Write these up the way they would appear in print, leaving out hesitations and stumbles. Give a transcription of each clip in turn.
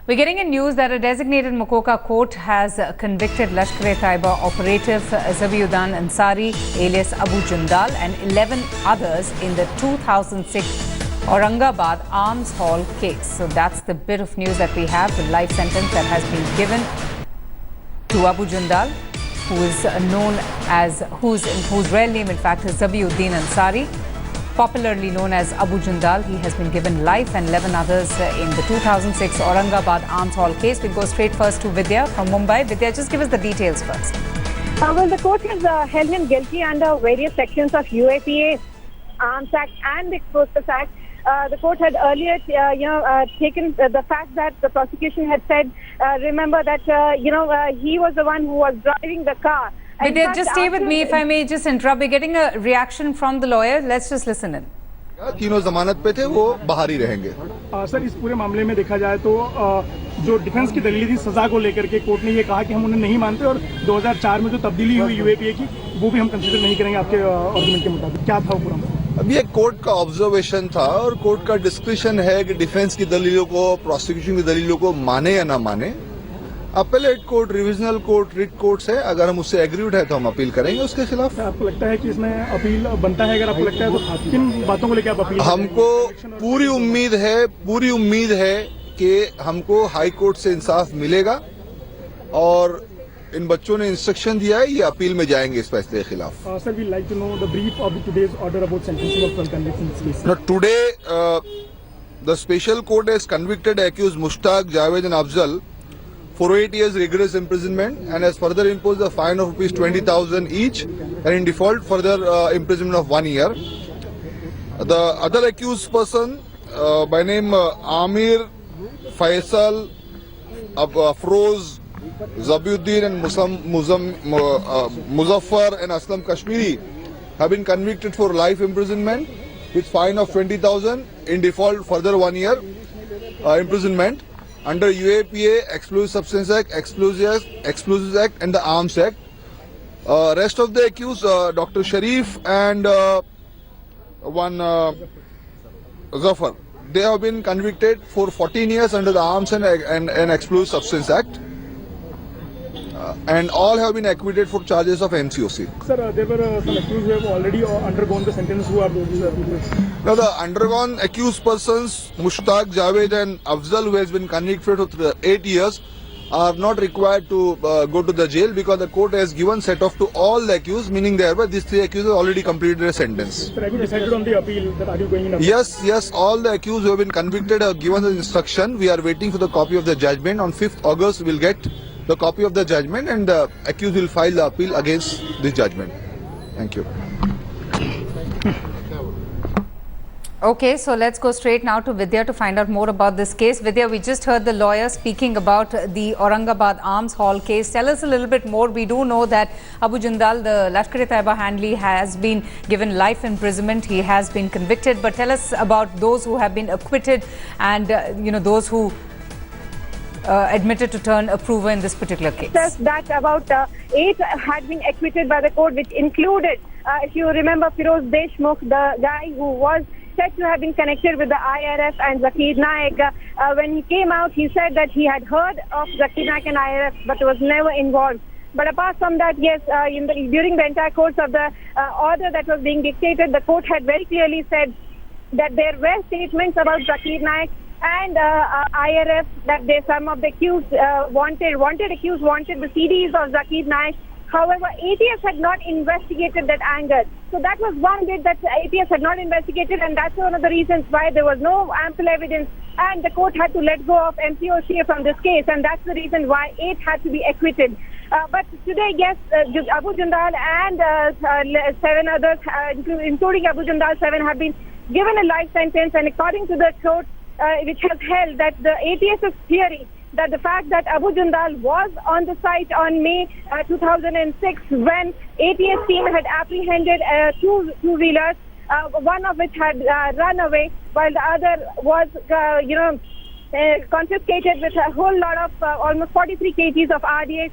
We're getting in news that a designated MCOCA court has convicted Lashkar Taiba operative Zabiuddin Ansari alias Abu Jundal and 11 others in the 2006 Aurangabad arms haul case. So that's the bit of news that we have, the life sentence that has been given to Abu Jundal, who is known as, whose real name in fact is Zabiuddin Ansari, popularly known as Abu Jundal. He has been given life and 11 others in the 2006 Aurangabad arms haul case. We'll go straight first to Vidya from Mumbai. Vidya, just give us the details first. Well, the court has held him guilty under various sections of UAPA, Arms Act and the Explosives Act. The court had earlier, taken the fact that the prosecution had said, remember that, he was the one who was driving the car. Vidya, just stay with me if I may just interrupt. We're getting a reaction from the lawyer. Let's just listen in. तीनों जमानत पे थे वो बाहर ही रहेंगे। Sir, इस पूरे मामले में देखा जाए तो जो डिफेंस की दलील थी सजा को लेकर के कोर्ट ने ये कहा कि हम उन्हें नहीं मानते और 2004 में जो तब्दीली हुई यूएपीए की वो भी हम कंसीडर नहीं करेंगे आपके आर्गुमेंट के मुताबिक। क्या था वो पूरा? अब ये कोर्ट का ऑब्जर्वेशन था और कोर्ट का डिस्क्रिप्शन है कि डिफेंस की दलीलों को, प्रोसिक्यूशन की दलीलों को माने या ना माने। Appellate court, revisional court, writ court है, अगर हम उससे एग्रीड है तो हम अपील करेंगे उसके खिलाफ। आपको लगता है कि इसमें अपील बनता है? अगर आपको लगता है तो किन बातों को लेकर आप अपील? हमको पूरी उम्मीद है कि हमको हाई कोर्ट से इंसाफ मिलेगा और इन बच्चों ने इंस्ट्रक्शन दिया है, ये अपील में जाएंगे इस फैसले के खिलाफ। Sir, we like to know the brief of today's order about sentencing of 12 convicts in this case. Now today the special court has convicted accused Mushtaq, Javed and Afzal for 8 years rigorous imprisonment and has further imposed a fine of rupees 20,000 each and in default further imprisonment of 1 year. The other accused person by name Amir, Faisal, Afroz, Zabiuddin and Muzaffar and Aslam Kashmiri have been convicted for life imprisonment with fine of 20,000 in default further 1 year imprisonment under UAPA, Explosive Substance Act, Explosives Act and the Arms Act. Rest of the accused, Dr. Sharif and one Zafar, they have been convicted for 14 years under the Arms and Explosive Substance Act. And all have been acquitted for charges of MCOCA. Sir, there were some accused who have already undergone the sentence. Who are those people? Now, the undergone accused persons, Mushtaq, Javed and Afzal, who has been convicted for 8 years, are not required to go to the jail because the court has given set-off to all the accused, meaning thereby these 3 accused have already completed their sentence. Sir, have you decided on the appeal? That are you going in appeal? Yes, all the accused who have been convicted have given the instruction. We are waiting for the copy of the judgment. On 5th August, we will get the copy of the judgment and the accused will file the appeal against this judgment. Thank you. Okay, so let's go straight now to Vidya to find out more about this case. Vidya, we just heard the lawyer speaking about the Aurangabad arms haul case. Tell us a little bit more. We do know that Abu Jundal, the Lashkar Taiba handlee, has been given life imprisonment. He has been convicted. But tell us about those who have been acquitted and, those who admitted to turn approver in this particular case. Says that about 8 had been acquitted by the court, which included, if you remember, Firoz Deshmukh, the guy who was said to have been connected with the IRF and Zakir Naik. When he came out, he said that he had heard of Zakir Naik and IRF, but was never involved. But apart from that, yes, during the entire course of the order that was being dictated, the court had very clearly said that there were statements about Zakir Naik and IRF that some of the accused wanted the CDs of Zakir Naik. However, ATS had not investigated that angle. So that was one bit that ATS had not investigated, and that's one of the reasons why there was no ample evidence and the court had to let go of MCOCA from this case, and that's the reason why 8 had to be acquitted. But today, yes, Abu Jundal and 7 others, including Abu Jundal, 7 have been given a life sentence, and according to the court, which has held that the ATS's theory that the fact that Abu Jundal was on the site on May 2006 when ATS team had apprehended 2 two-wheelers, one of which had run away while the other was, confiscated with a whole lot of almost 43 kgs of RDX,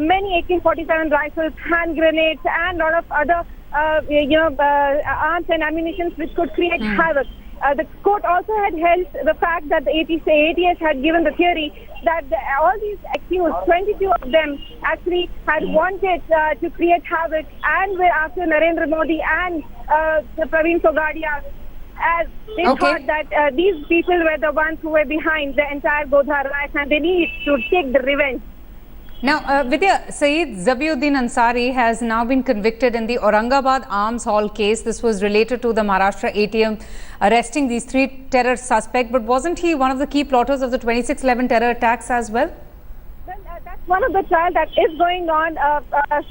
many AK-47 rifles, hand grenades and a lot of other arms and ammunition which could create havoc. The court also had held the fact that the ATS had given the theory that all these accused, 22 of them, actually had wanted to create havoc and were after Narendra Modi and Praveen Togadia, as they thought that these people were the ones who were behind the entire Godhar riots and they need to take the revenge. Now, Vidya, Saeed Zabiuddin Ansari has now been convicted in the Aurangabad arms haul case. This was related to the Maharashtra ATM arresting these 3 terror suspects. But wasn't he one of the key plotters of the 26/11 terror attacks as well? Well, that's one of the trials that is going on.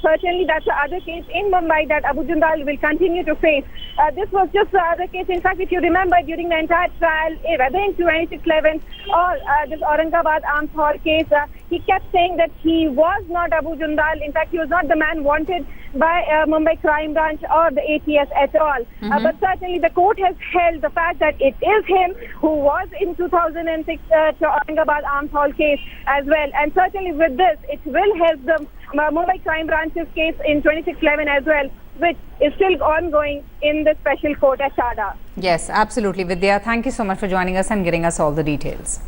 Certainly, that's the other case in Mumbai that Abu Jundal will continue to face. This was just the other case. In fact, if you remember, during the entire trial, whether in 26/11 or this Aurangabad arms haul case, he kept saying that he was not Abu Jundal. In fact, he was not the man wanted by Mumbai Crime Branch or the ATS at all. But certainly the court has held the fact that it is him who was in 2006 Aurangabad arms haul case as well. And certainly with this, it will help the Mumbai Crime Branch's case in 26/11 as well, which is still ongoing in the special court at Chada. Yes, absolutely, Vidya. Thank you so much for joining us and giving us all the details.